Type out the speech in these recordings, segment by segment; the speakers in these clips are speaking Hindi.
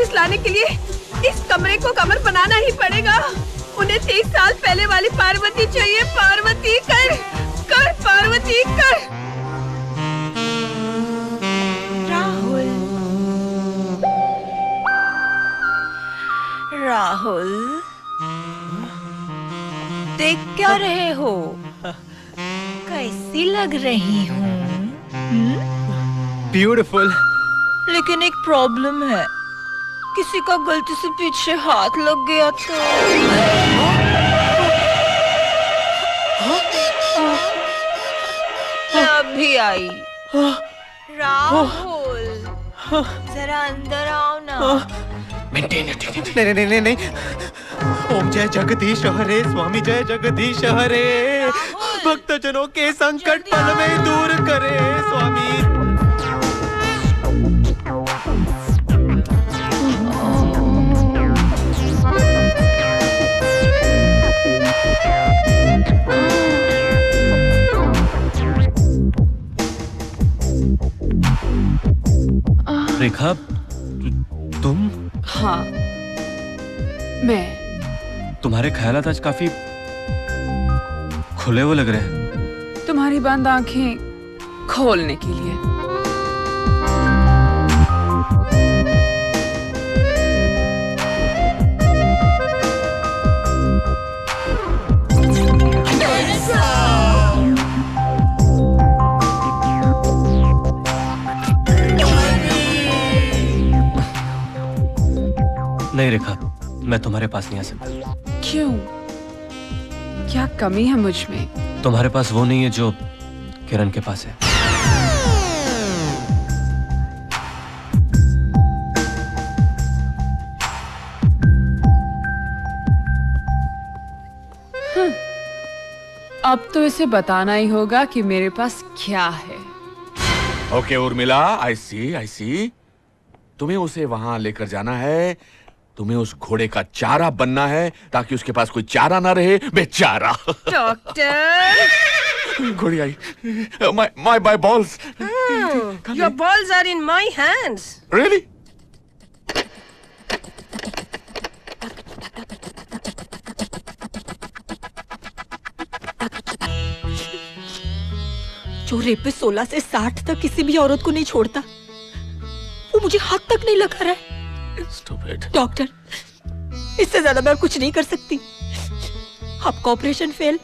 वापस लाने के लिए इस कमरे को कमर बनाना ही पड़ेगा। उन्हें 30 साल पहले वाली पार्वती चाहिए। पार्वती कर, कर पार्वती कर। राहुल, राहुल, देख क्या रहे हो? कैसी लग रही हूँ? ब्यूटीफुल। लेकिन एक प्रॉब्लम है, किसी का गलती से पीछे हाथ लग गया तो। मैं अभी आई। राहुल, जरा अंदर आओ ना। नहीं। ओम जय जगदीश हरे, स्वामी जय जगदीश हरे। भक्तजनों के संकट पल में दूर करे स्वामी। रेखा, तुम? हाँ, मैं। तुम्हारे ख्यालात आज काफी खुले हुए लग रहे हैं। तुम्हारी बंद आंखें खोलने के लिए। नहीं रेखा, मैं तुम्हारे पास नहीं आ सकता। क्यों? क्या कमी है मुझ में? तुम्हारे पास वो नहीं है जो किरण के पास है। अब तो इसे बताना ही होगा कि मेरे पास क्या है। ओके उर्मिला, आई सी। तुम्हें उसे वहां लेकर जाना है। तुम्हें उस घोड़े का चारा बनना है ताकि उसके पास कोई चारा ना रहे, बेचारा। डॉक्टर, घोड़ी आई। My balls. your balls are in my hands. Really? जो रेपिस्ट 16 से 60 तक किसी भी औरत को नहीं छोड़ता, वो मुझे हाथ तक नहीं लगा रहा है। Stupid. डॉक्टर, इससे ज्यादा मैं कुछ नहीं कर सकती। आपका ऑपरेशन फेल,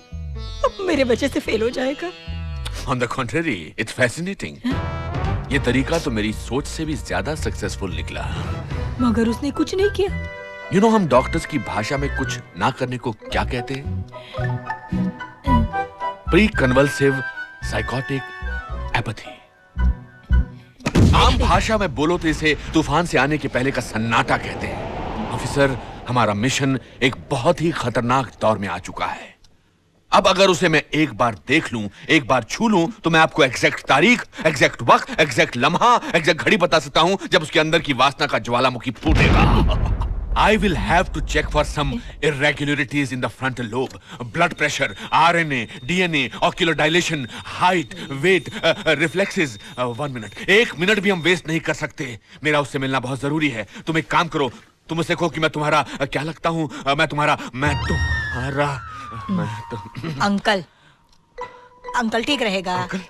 अब मेरे वजह से फेल हो जाएगा। On the contrary, it's fascinating. ये तरीका तो मेरी सोच से भी ज्यादा सक्सेसफुल निकला। मगर उसने कुछ नहीं किया। You know, हम डॉक्टर्स की भाषा में कुछ ना करने को क्या कहते हैं? Pre convulsive psychotic apathy. आम भाषा में बोलो तो इसे तूफान से आने के पहले का सन्नाटा कहते हैं। ऑफिसर, हमारा मिशन एक बहुत ही खतरनाक दौर में आ चुका है। अब अगर उसे मैं एक बार देख लूं, एक बार छू लूं, तो मैं आपको एग्जैक्ट तारीख, एग्जैक्ट वक्त, एग्जैक्ट लम्हा, एग्जैक्ट घड़ी बता सकता हूं जब उसके अंदर की वासना का ज्वालामुखी फूटेगा। I will have to check for some irregularities in the frontal lobe, blood pressure, RNA, DNA, ocular dilation, height, weight, reflexes. 1 minute. 1 minute भी हम वेस्ट नहीं कर सकते। मेरा उससे मिलना बहुत जरूरी है। तुम एक काम करो, तुम उसे कहो कि मैं तुम्हारा क्या लगता हूँ? अंकल ठीक रहेगा। अंकल?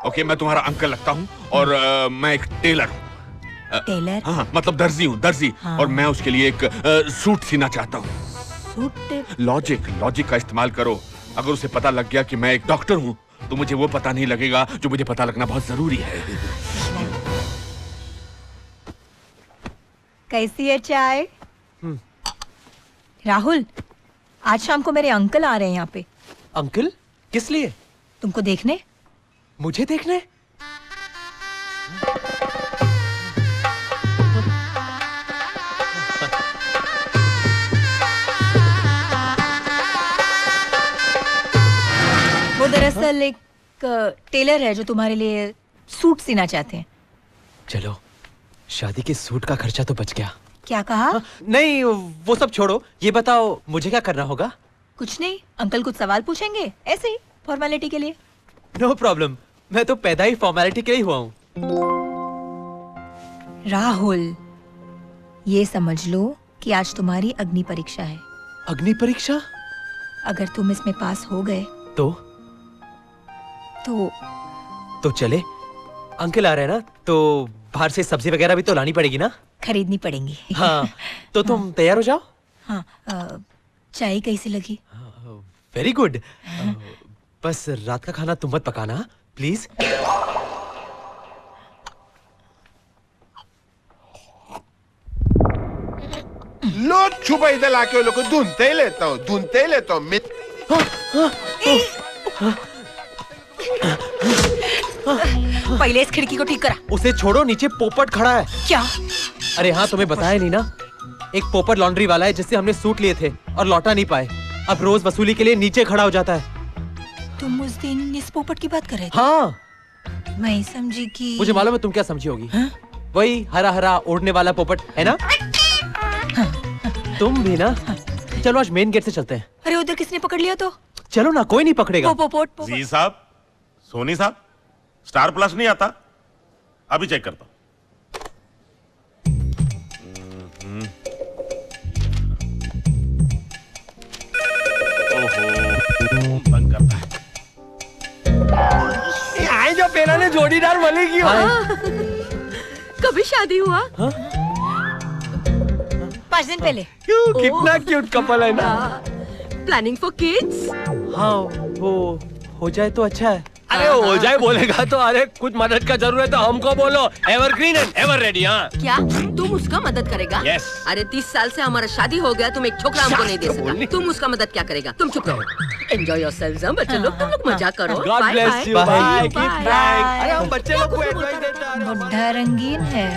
ओके, मैं तुम्हारा अंकल लगता हूँ और मैं एक टेलर हूँ। टेलर? हाँ, मतलब दर्जी हूँ, दर्जी। हाँ। और मैं उसके लिए एक सूट सीना चाहता हूँ। सूट? लॉजिक का इस्तेमाल करो। अगर उसे पता लग गया कि मैं एक डॉक्टर हूँ, तो मुझे वो पता नहीं लगेगा जो मुझे पता लगना बहुत जरूरी है। कैसी है चाय? राहुल, आज शाम को मेरे अंकल आ रहे हैं यहाँ पे। अंकल? किस लिए? तुमको देखने। मुझे देखने? वो दरअसल एक टेलर है जो तुम्हारे लिए सूट सीना चाहते हैं। चलो, शादी के सूट का खर्चा तो बच गया। क्या कहा? नहीं, वो सब छोड़ो, ये बताओ मुझे क्या करना होगा? कुछ नहीं, अंकल कुछ सवाल पूछेंगे, ऐसे ही फॉर्मेलिटी के लिए। नो प्रॉब्लम, मैं तो पैदा ही फॉर्मेलिटी के लिए हुआ हूँ। राहुल, ये समझ लो कि आज तुम्हारी अग्नि परीक्षा है। अग्नि परीक्षा? अगर तुम इसमें पास हो गए तो चले। अंकल आ रहे हैं ना, तो बाहर से सब्जी वगैरह भी तो लानी पड़ेगी ना। खरीदनी पड़ेंगी। हाँ, तो तुम तैयार हो जाओ। हाँ, चाय कैसी लगी? Very good. बस रात का खाना तुम मत पकाना प्लीज। लो छुपा इधर लाके लोग को ढूंढते ही लेता हूँ पहले इस खिड़की को ठीक करा। उसे छोड़ो, नीचे पोपट खड़ा है। क्या? अरे हाँ, तुम्हें बताया नहीं ना, एक पोपट लॉन्ड्री वाला है जिससे हमने सूट लिए थे और लौटा नहीं पाए। अब रोज वसूली के लिए नीचे खड़ा हो जाता है। तुम उस दिन इस पोपट की बात कर रहे थे? हाँ, मैं समझी कि मुझे मालूम है तुम क्या समझी होगी। वही हरा हरा उड़ने वाला पोपट है ना। तुम भी ना। चलो आज मेन गेट से चलते हैं। अरे उधर किसने पकड़ लिया तो? चलो ना, कोई नहीं पकड़ेगा। पोपट जी साहब, सोनी साहब, स्टार प्लस नहीं आता, अभी चेक करता हूँ। ओहो, तंग करता है। आए जो पेना ने जोड़ीदार वाली की। कभी शादी हुआ? 5 दिन पहले। कितना क्यूट कपल है ना। Planning for kids? हाँ, वो हो जाए तो अच्छा है। अरे हो जाए बोलेगा तो अरे कुछ मदद का जरूरत है तो हमको बोलो। Evergreen and ever ready. हाँ, क्या तुम उसका मदद करेगा? Yes. अरे 30 साल से हमारा शादी हो गया, तुम एक छोकरा हमको नहीं दे सका, तुम उसका मदद क्या करेगा? तुम चुप रहो। एंजॉय योरसेल्व्स बच्चे लोग, तुम लोग मजा करो। God bless you. Bye. Keep flying. अरे हम बच्चे लोग को एंजॉय देते हैं। बुढ़ा रंगीन है।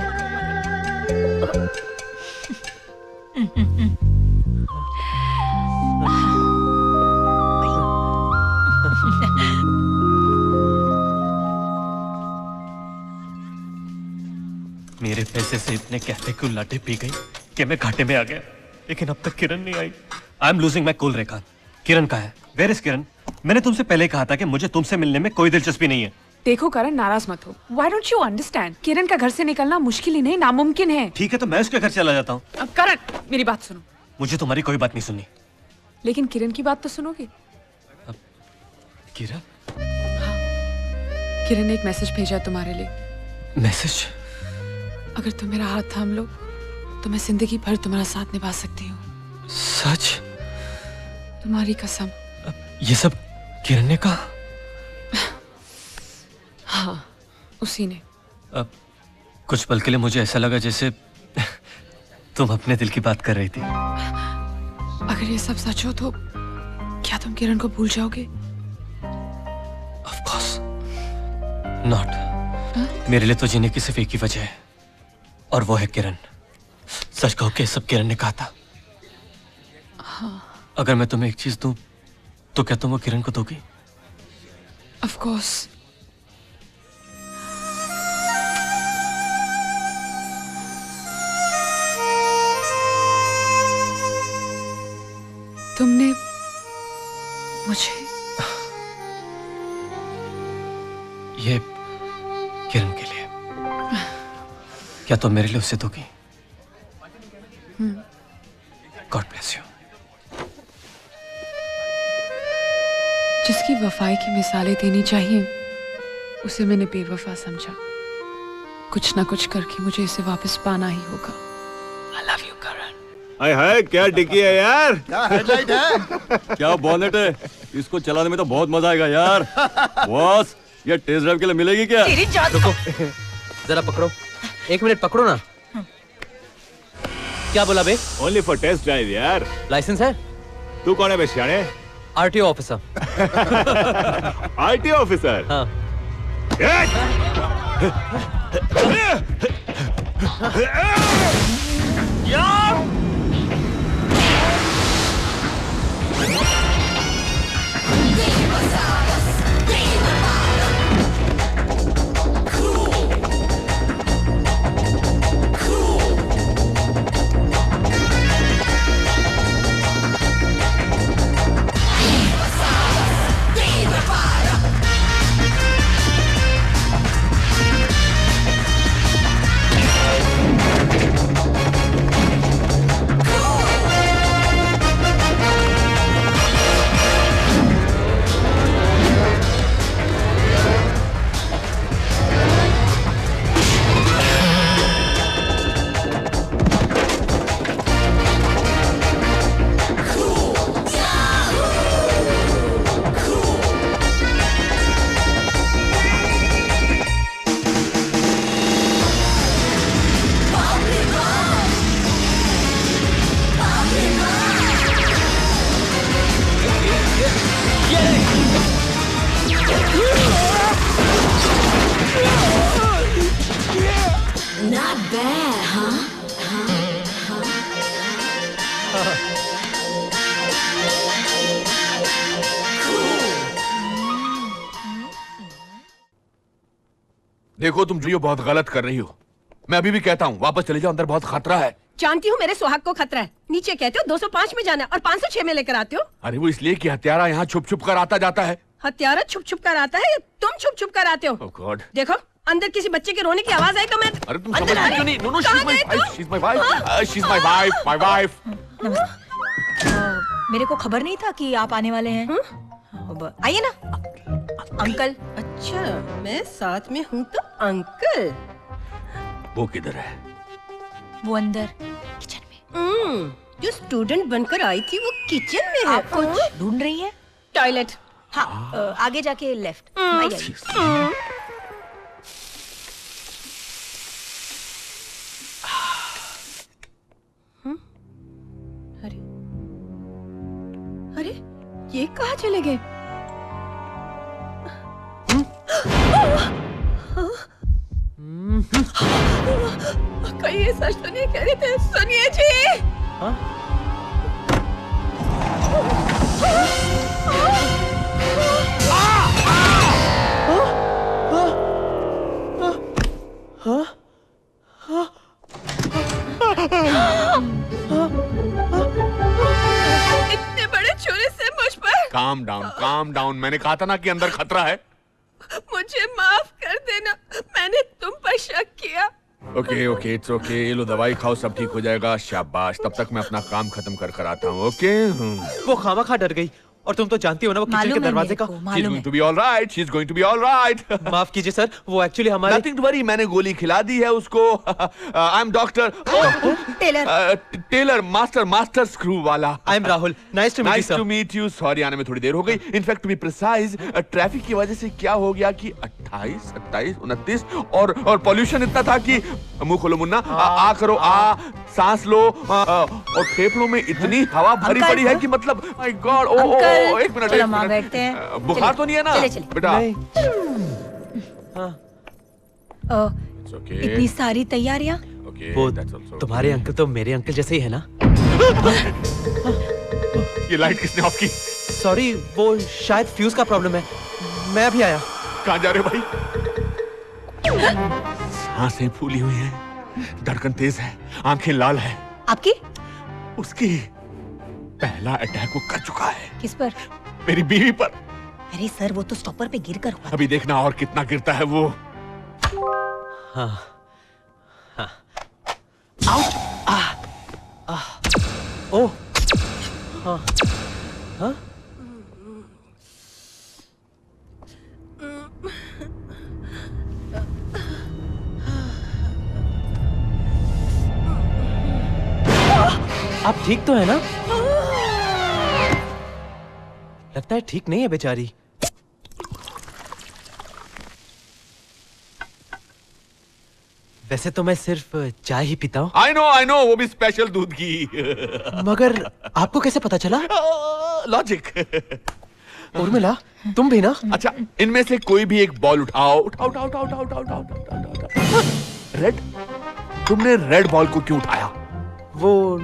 मेरे पैसे से इतने कहते क्यों लाटे पी गई कि मैं घाटे में आ गया, लेकिन अब तक किरण नहीं आई। I am losing my cool Rekha. Kiran कहाँ है? Where is Kiran? मैंने तुमसे पहले कहा था कि मुझे तुमसे मिलने में कोई दिलचस्पी नहीं है। देखो करण, नाराज मत हो। Why don't you understand? किरण का घर से निकलना मुश्किल ही नहीं, नामुमकिन है। ठीक है, तो मैं उसके घर चला जाता हूँ। अब करण, मेरी बात सुनो। मुझे तुम्हारी कोई बात नहीं सुननी। लेकिन किरण की बात तो सुनोगे? किरण? किरण ने एक मैसेज भेजा है तुम्हारे लिए। मैसेज? अगर तुम मेरा हाथ थाम लो तो मैं जिंदगी भर तुम्हारा साथ निभा सकती हूँ। सच? तुम्हारी कसम। ये सब किरण ने कहा? हाँ, उसी ने। अब कुछ पल के लिए मुझे ऐसा लगा जैसे तुम अपने दिल की बात कर रही थी। अगर ये सब सच हो तो क्या तुम किरण को भूल जाओगे? Of course not. मेरे लिए तो जीने की सिर्फ एक ही वजह है और वो है किरण। सच कहो कि सब किरण ने कहा था। हाँ। अगर मैं तुम्हें एक चीज दूं तो क्या तुम वो किरण को दोगी? Of course. तुमने मुझे ये किरण के लिए। क्या तुम मेरे लिए उसे दोगी? God bless you. जिसकी वफाई की मिसालें देनी चाहिए उसे मैंने बेवफा समझा। कुछ ना कुछ करके मुझे इसे वापस पाना ही होगा। I love you, करण। हाय हाय, क्या डिक्की है यार। हेडलाइट है। क्या बॉनेट है, इसको चलाने में तो बहुत मजा आएगा यार। बॉस, ये टेस्ट ड्राइव के लिए मिलेगी क्या? तेरी जान। रुको, जरा पकड़ो। 1 मिनट पकड़ो ना। क्या बोला बे? ओनली फॉर टेस्ट ड्राइव यार। लाइसेंस है? तू कौन है बे शाणे? RTO officer. RTO officer? हाँ। देखो तुम जो ये बहुत गलत कर रही हो। मैं अभी भी कहता हूँ वापस चले जाओ, अंदर बहुत खतरा है। जानती हूँ मेरे सुहाग को खतरा है। नीचे कहते हो 205 में जाना और 506 में लेकर आते हो। अरे वो इसलिए कि हत्यारा यहाँ छुप छुप कर आता जाता है। हत्यारा छुप छुप कर आता है या तुम छुप छुप कर आते हो? Oh God. देखो अंदर किसी बच्चे के रोने की आवाज आई तो मैं अरे तुम अंदर समझ आ रही क्यों हूँ। नहीं? नो नो, कहाँ गए तुम? she's my wife, she's my wife, my wife. मेरे को खबर नहीं था कि आप आने वाले हैं। अब आइए ना अंकल। अच्छा मैं साथ में हूँ तो अंकल। वो किधर है? वो अंदर किचन में। जो स्टूडेंट बनकर आई थी वो किचन में है। आप कुछ ढूंढ रही हैं? टॉयलेट। हाँ आगे जाके लेफ्ट। आइए। अरे अरे ये कहाँ चले गए? कहीं ये सच तो नहीं कह रहे थे? सुनिए जी। इतने बड़े छुरे से मुझ पर। Calm down. मैंने कहा था ना कि अंदर खतरा है। मुझे माफ कर देना, मैंने तुम पर शक किया। Okay it's okay. ये लो दवाई खाओ, सब ठीक हो जाएगा। शाबाश। तब तक मैं अपना काम खत्म कर आता हूँ। ओके। वो खामखा डर गई और तुम तो जानती हो ना वो किचन के मालूम है दरवाजे मेरे का। को, She's मालूम going है। to be all right. She's going to be all right. माफ कीजिए सर, वो एक्चुअली हमारे Nothing to worry. मैंने गोली खिला दी है उसको। I'm doctor. Taylor master screw वाला। I am Rahul, nice to meet you Nice to sir. meet you. Sorry आने में थोड़ी देर हो गई। In fact to be precise traffic की वजह से क्या हो गया कि 28, 27, 29 और पॉल्यूशन इतना था कि मुंह खोलो मुन्ना, आ करो, आ सांस लो, और फेफड़ों में इतनी हवा भरी अंकल, पड़ी है कि मतलब माय गॉड। ओ अंकल, एक मिनट चलो वहाँ बैठते हैं। बुखार चलिए, तो नहीं है ना चलिए। बेटा? नहीं। It's okay. इतनी सारी तैयारियां। Okay, वो that's also okay. तुम्हारे अंकल तो मेरे अंकल जैसे ही है ना। ये लाइट किसने ऑफ की? सॉरी, वो शायद फ्यूज का प्रॉब्लम है। मैं अभी आया। कहाँ जा रहे हो भाई? सांसें फूली हुई हैं, धड़कन तेज है, आंखें लाल है। आपकी? उसकी पहला अटैक वो कर चुका है किस पर? मेरी बीवी पर। अरे सर वो तो स्टॉपर पे गिर कर हुआ। अभी देखना और कितना गिरता है वो। हाँ हाँ। आउच! ओह! हाँ हाँ। आप ठीक तो है ना? लगता है ठीक नहीं है बेचारी। वैसे तो मैं सिर्फ चाय ही पीता हूँ। I know, वो भी स्पेशल दूध की। मगर आपको कैसे पता चला? लॉजिक। उर्मिला, तुम भी ना? अच्छा, इनमें से कोई भी एक बॉल उठाओ। उठाओ। रेड? तुमने रेड बॉल को क्यों उठाया? वो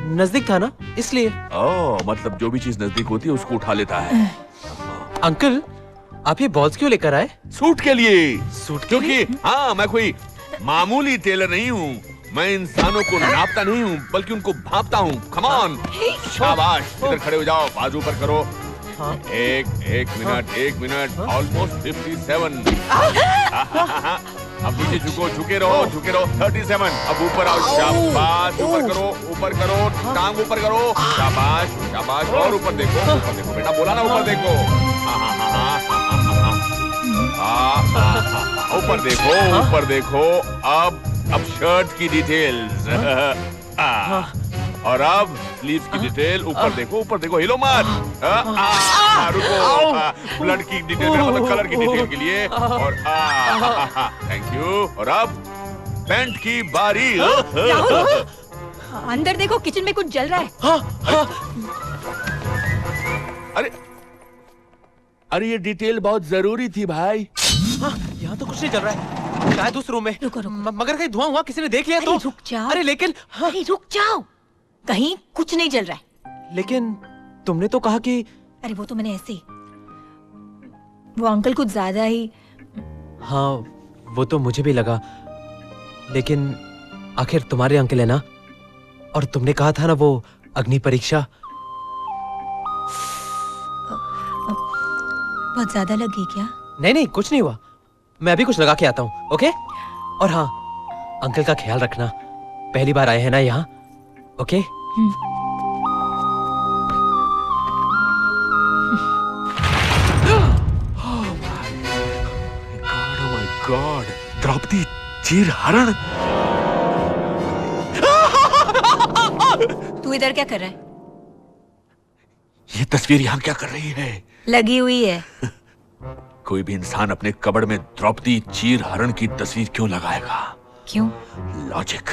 नजदीक था ना, इसलिए। ओह, मतलब जो भी चीज नजदीक होती है उसको उठा लेता है। अंकल, आप ये बॉल्स क्यों लेकर आए? सूट के लिए। सूट के क्योंकि हाँ, मैं कोई मामूली टेलर नहीं हूँ। मैं इंसानों को नापता नहीं हूँ, बल्कि उनको भांपता हूँ। Come on. शाबाश, इधर खड़े हो जाओ, बाजू ऊपर करो। हाँ। एक मिनट। ऑलमोस्ट 57। अब नीचे झुके रहो। 37। अब ऊपर आओ। शाबाश, ऊपर करो, टांग ऊपर करो। शाबाश। और ऊपर देखो बेटा, बोला ना ऊपर देखो। ऊपर देखो। अब शर्ट की डिटेल्स। और अब स्लीव्स की डिटेल। ऊपर देखो, हिलो मत। रुको। ब्लड की डिटेल, मतलब कलर की डिटेल के लिए। और थैंक यू। और अब पैंट की बारी। अंदर देखो, किचन में कुछ जल रहा है। अरे ये डिटेल बहुत जरूरी थी भाई। यहाँ तो कुछ नहीं चल रहा है। शायद उस रूम में। रुको, रुको। मगर कहीं धुआं हुआ किसी ने देख लिया अरे तो? रुक जाओ। अरे लेकिन हाँ। अरे रुक जाओ, कहीं कुछ नहीं जल रहा है। लेकिन तुमने तो कहा कि। अरे वो तो मैंने ऐसे ही, वो अंकल कुछ ज्यादा ही। हाँ वो तो मुझे भी लगा, लेकिन आखिर तुम्हारे अंकल है ना, और तुमने कहा था ना वो अग्नि परीक्षा। बहुत ज्यादा लग गई क्या? नहीं नहीं कुछ नहीं हुआ, मैं अभी कुछ लगा के आता हूँ। ओके? और हाँ, अंकल का ख्याल रखना, पहली बार आए हैं ना यहाँ। ओके? गॉड, द्रौपदी चीर हरण। तू इधर क्या कर रहा है? ये तस्वीर यहाँ क्या कर रही है? लगी हुई है। कोई भी इंसान अपने कबड़ में द्रौपदी चीर हरण की तस्वीर क्यों लगाएगा? क्यों? लॉजिक,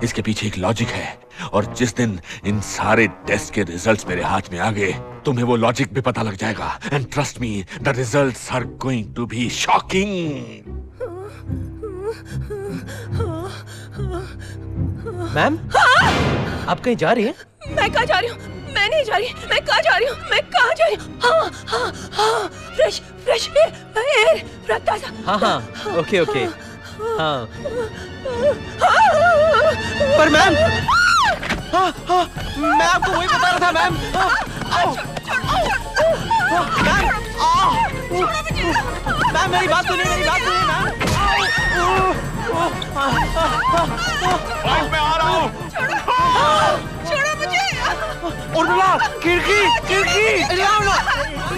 इसके पीछे एक लॉजिक है, और जिस दिन इन सारे टेस्ट के रिजल्ट्स मेरे हाथ में आ गए, तुम्हें वो लॉजिक भी पता लग जाएगा। And trust me, the results are going to be shocking. Ma'am, आप कहीं जा रही हैं? मैं कहाँ जा रही हूँ? मैं नहीं जा रही, मैं कहाँ जा रही हूँ? मैं कहाँ जा रही हूँ? हाँ हाँ हाँ, फ्रेश फ्रेश एयर, ताजा। हाँ हाँ, ओके ओके। हाँ पर मैम, हाँ हाँ, मैं आपको वही बता रहा था मैम। मैम मेरी बात सुनिए, मेरी बात सुनिए मैम। मैं आ रहा हूँ। छोड़ो मुझे। उर्मिला, खिड़की खिड़की।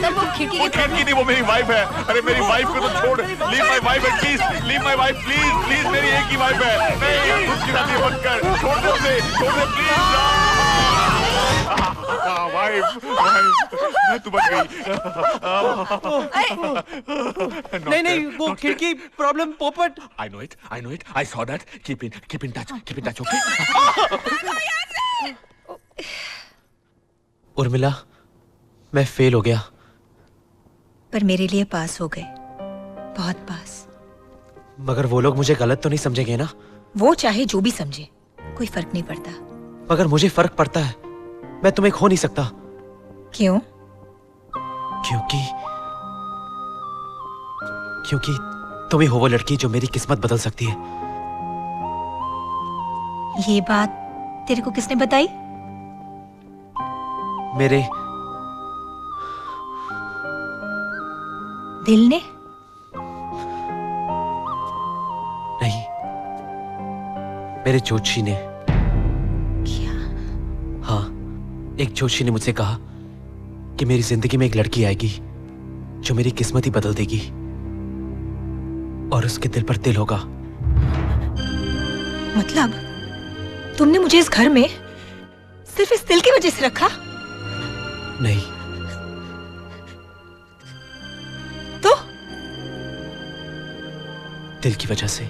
वो खिड़की वो के खिड़की नहीं, वो मेरी वाइफ है। अरे मेरी वाइफ को तो छोड़, leave my wife please, leave my wife please, please, मेरी एक ही वाइफ है। नहीं, उसकी शादी मत कर, छोड़ दे उसे, छोड़ दे प्लीज। वाइफ, तू बच गई। नहीं नहीं, वो खिड़की प्रॉब्लम पोपट। I know it, I saw that. Keep in touch, okay? Urmila, मैं फेल हो गया। पर मेरे लिए पास हो गए, बहुत पास। मगर वो लोग मुझे गलत तो नहीं समझेंगे ना? वो चाहे जो भी समझे, कोई फर्क नहीं पड़ता। मगर मुझे फर्क पड़ता है, मैं तुम्हें खो नहीं सकता। क्यों? क्योंकि तुम ही हो वो लड़की जो मेरी किस्मत बदल सकती है। ये बात तेरे को किसने बताई? मेरे दिल ने? नहीं, मेरे ज्योतिषी ने। क्या? हाँ, एक ज्योतिषी ने मुझसे कहा कि मेरी जिंदगी में एक लड़की आएगी जो मेरी किस्मत ही बदल देगी, और उसके दिल पर दिल होगा। मतलब तुमने मुझे इस घर में सिर्फ इस दिल की वजह से रखा? नहीं, तो दिल की वजह से।